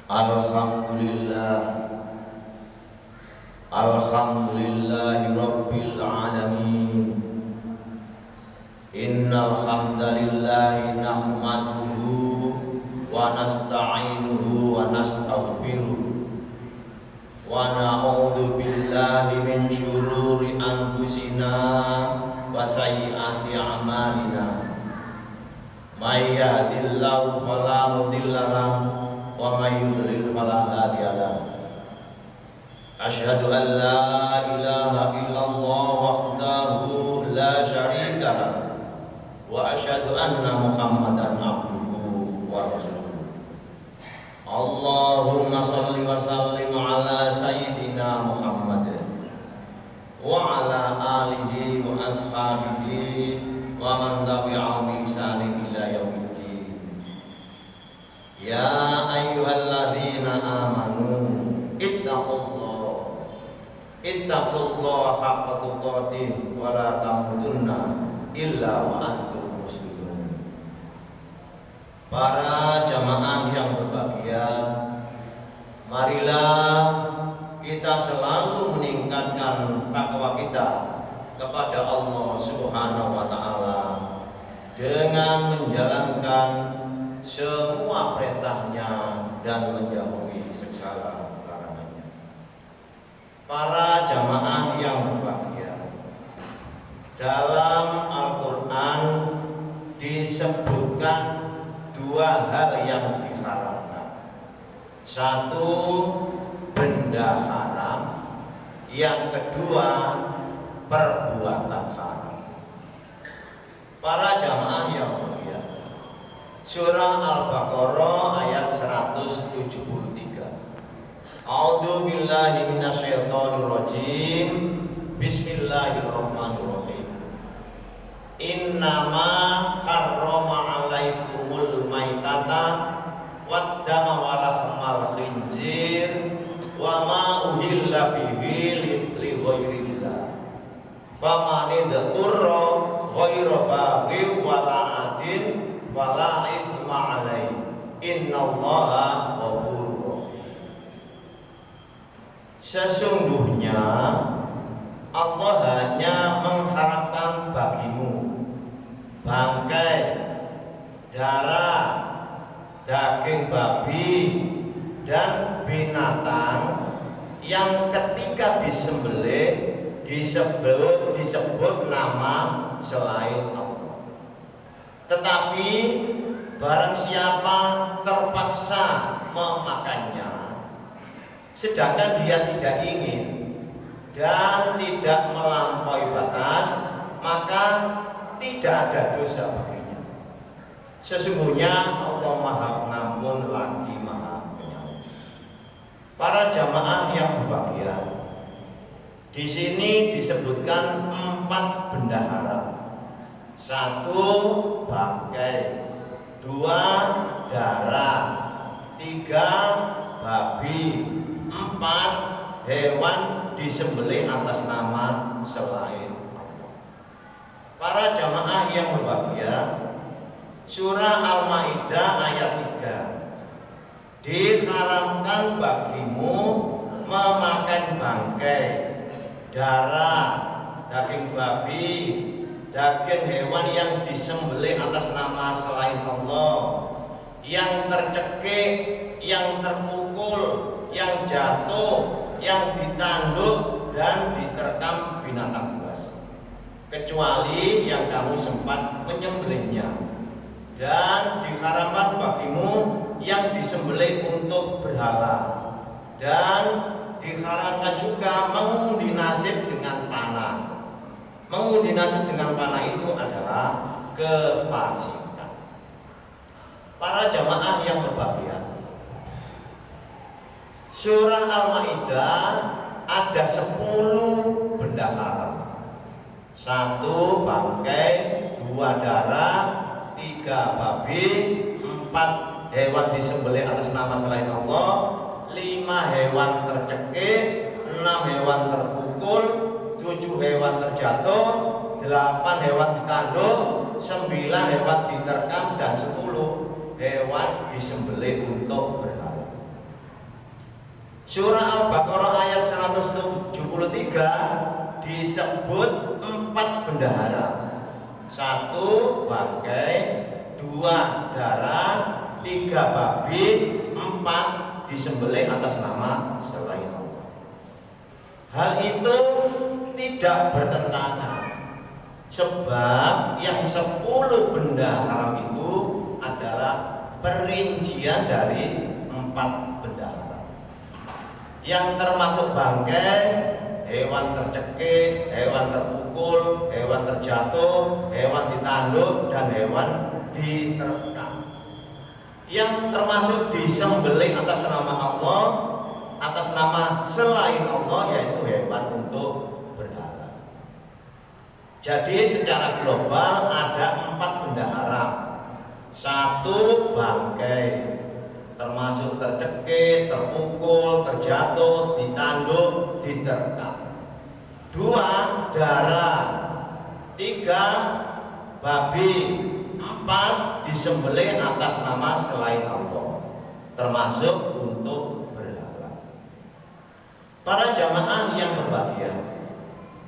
Alhamdulillah, alhamdulillahi rabbil alamin. Innal hamdalillahi nahmaduhu wa nasta'inuhu wa nastaghfiruh wa na'udzu billahi min syururi anfusina wa sayyiati a'malina. May yahdihillahu fala mudilla lahu wa may yudlil fala hadiya lahu. Asyhadu an la ilaha illallah wahdahu la syarika lahu wa asyhadu anna Muhammadan abduhu wa rasuluh. Allahumma shalli wa sallim ala sayyidina Muhammad wa ala alihi wa ashabihi wa man tabi'ahum bi ihsanin ila yaumiddin. Ya ayyuhalladzina amanu ittaqullaha haqqa tuqatih wa la tamutunna illa wa antum muslimun. Para jamaah yang berbahagia, marilah kita selalu meningkatkan takwa kita kepada Allah Subhanahu wa taala dengan menjalankan semua perintahnya dan menjauhi segala larangannya. Para jamaah yang berbahagia, dalam Al-Quran disebutkan dua hal yang diharamkan. Satu, benda haram. Yang kedua, perbuatan haram. Para jamaah yang berbahagia, Surah Al-Baqarah ayat 173. A'udzu billahi minasyaitonir rajim. Bismillahirrahmanirrahim. Innama harrama 'alaikumul maitata wad dama wa lahmal khinzir wa ma uhilla bihi li ghairillah. Faman idturra ghaira baghin wala 'adin wala itsma 'alaihi. Innallaha ghafurur rahim. Sesungguhnya Allah hanya mengharamkan bagimu bangkai, darah, daging babi dan binatang yang ketika disembelih disebut nama selain Allah. Tetapi barang siapa terpaksa memakannya sedangkan dia tidak ingin dan tidak melampaui batas, maka tidak ada dosa baginya. Sesungguhnya Allah Maha Pengampun lagi Maha Penyayang. Para jamaah yang berbahagia, di sini disebutkan 4 benda haram. 1, bangkai. 2, darah. 3, babi. 4, hewan disembelih atas nama selain Allah. Para jamaah yang berbahagia, Surah Al-Maidah ayat 3. Diharamkan bagimu memakan bangkai, darah, daging babi, daging hewan yang disembelih atas nama selain Allah, yang tercekik, yang terpukul, yang jatuh, yang ditanduk dan diterkam binatang buas, kecuali yang kamu sempat menyembelihnya. Dan diharamkan bagimu yang disembelih untuk berhala, dan diharamkan juga mengundi nasib dengan panah. Mengundi nasib dengan panah itu adalah kefasikan. Para jamaah yang berbahagia, Surah Al-Maidah ada 10 benda haram. 1, bangkai. 2, darah. 3, babi. 4, hewan disembelih atas nama selain Allah. 5, hewan tercekik. 6, hewan terpukul. 7, hewan terjatuh. 8, hewan ditanduk. 9, hewan diterkam. Dan 10, hewan disembelih untuk berhala. Surah Al-Baqarah ayat 173 disebut 4 bendahara. 1 bangkai, 2 darah, 3 babi, 4 disembelih atas nama selain Allah. Hal itu tidak bertentangan, sebab yang 10 benda haram itu adalah perincian dari 4 benda haram, yang termasuk bangkai, hewan tercekik, hewan terpukul, hewan terjatuh, hewan ditanduk, dan hewan diterkam. Yang termasuk disembelih atas nama Allah, atas nama selain Allah, yaitu hewan untuk berhala. Jadi secara global ada 4 benda haram. 1 bangkai, termasuk tercekik, terpukul, terjatuh, ditanduk, diterkam. 2 darah, 3 babi, 4 disembelih atas nama selain Allah, termasuk untuk berhala. Para jamaah yang berbahagia,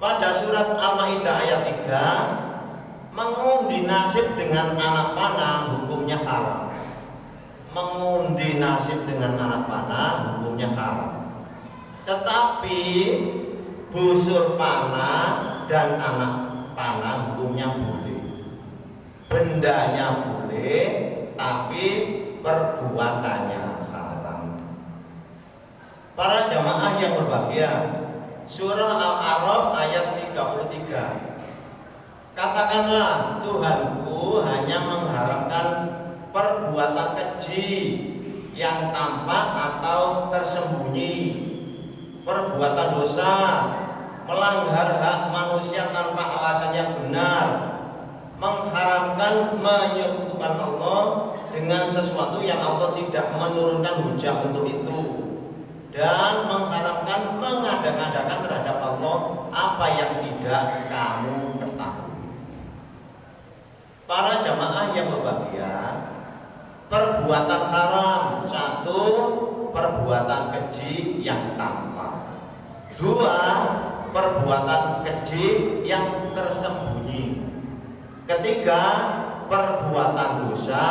pada surat Al-Maidah ayat 3, mengundi nasib dengan anak panah hukumnya haram. Mengundi nasib dengan anak panah hukumnya haram. Tetapi busur panah dan anak panah hukumnya boleh. Bendanya boleh, tapi perbuatannya haram. Para jamaah yang berbahagia, surah Al-A'raf ayat 33, katakanlah Tuhanku hanya mengharamkan perbuatan keji yang tampak atau tersembunyi, perbuatan dosa, melanggar hak manusia tanpa alasan yang benar, mengharamkan menyekutukan Allah dengan sesuatu yang Allah tidak menurunkan hujah untuk itu, dan mengharamkan mengada-ngadakan terhadap Allah apa yang tidak kamu ketahui. Para jamaah yang berbahagia, perbuatan haram: 1 perbuatan keji yang tampak, 2 perbuatan keji yang tersembunyi, 3 perbuatan dosa,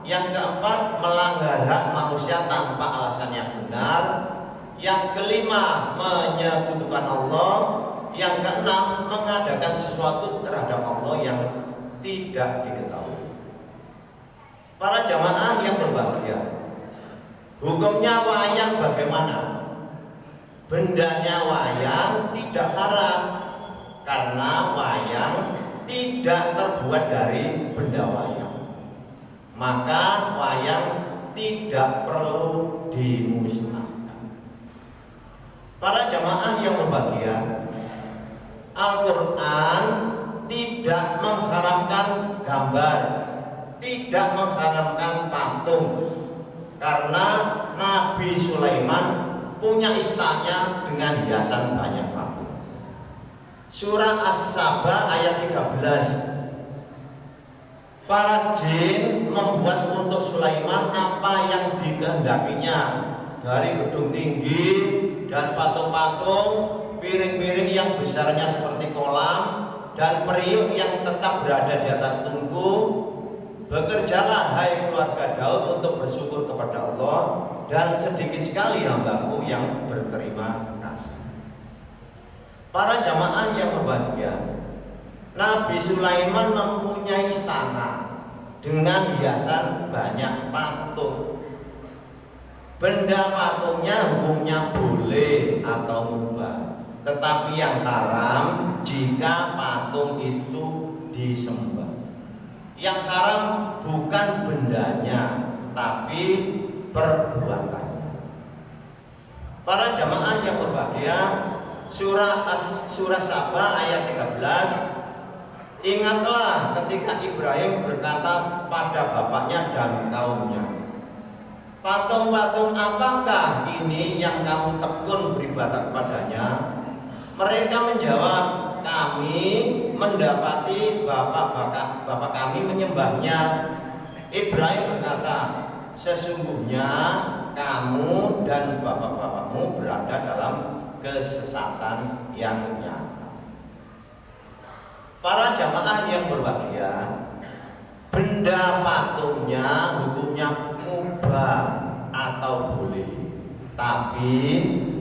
yang 4 melanggar hak manusia tanpa alasan yang benar, yang 5 menyekutukan Allah, yang 6 mengadakan sesuatu terhadap Allah yang tidak diketahui. Para jamaah yang berbahagia, hukumnya wayang bagaimana? Bendanya wayang tidak haram, karena wayang tidak terbuat dari benda wayang, maka wayang tidak perlu dimusnahkan. Para jamaah yang berbahagia, Al-Quran tidak mengharamkan gambar, tidak mengharamkan patung, karena Nabi Sulaiman punya istananya dengan hiasan banyak patung. Surah As-Saba ayat 13, para jin membuat untuk Sulaiman apa yang dikehendakinya, dari gedung tinggi dan patung-patung, piring-piring yang besarnya seperti kolam, dan periuk yang tetap berada di atas tungku. Bekerjalah hai keluarga Daud untuk bersyukur kepada Allah, dan sedikit sekali hambaku yang berterima kasih. Para jamaah yang berbahagia, Nabi Sulaiman mempunyai istana dengan hiasan banyak patung. Benda patungnya hukumnya boleh atau mubah, tetapi yang haram jika patung itu disembah. Yang haram bukan bendanya, tapi perbuatannya. Para jamaah yang berbahagia, surah Saba ayat 13, ingatlah ketika Ibrahim berkata pada bapaknya dan kaumnya, patung-patung apakah ini yang kamu tekun beribadah kepadanya? Mereka menjawab, kami mendapati bapak kami menyembahnya. Ibrahim berkata, sesungguhnya kamu dan bapak-bapak kamu berada dalam kesesatan yang nyata. Para jamaah yang berbahagia, benda patungnya hukumnya mubah atau boleh, tapi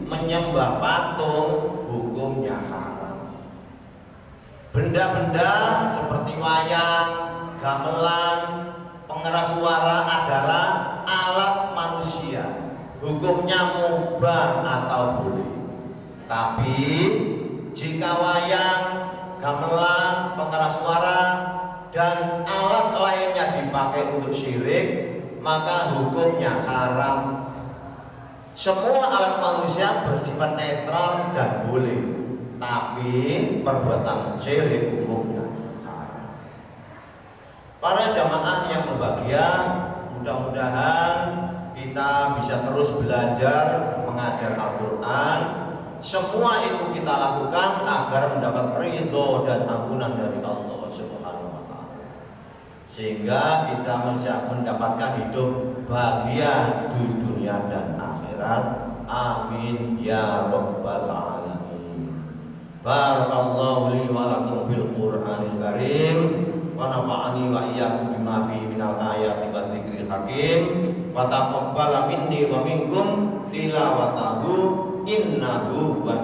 menyembah patung hukumnya haram. Benda-benda seperti wayang, gamelan, pengeras suara adalah alat manusia, hukumnya mubah atau boleh. Tapi jika wayang, gamelan, pengeras suara dan alat lainnya dipakai untuk syirik, maka hukumnya haram. Semua alat manusia bersifat netral dan boleh, tapi perbuatan syirik hukumnya haram. Para jamaah yang berbahagia, mudah-mudahan kita bisa terus belajar mengajar Al-Quran. Semua itu kita lakukan agar mendapat ridho dan ampunan dari Allah Subhanahu wa Ta'ala, sehingga kita bisa mendapatkan hidup bahagia di dunia dan akhirat. Amin ya rabbal alamin. Barakallahu li wa lakum fil Qur'anil karim, wa nafa'ani wa iyyakum bima fihi minal ayati wa dzikril hakim, wa taqabbala minni wa minkum tilawatahu innahu was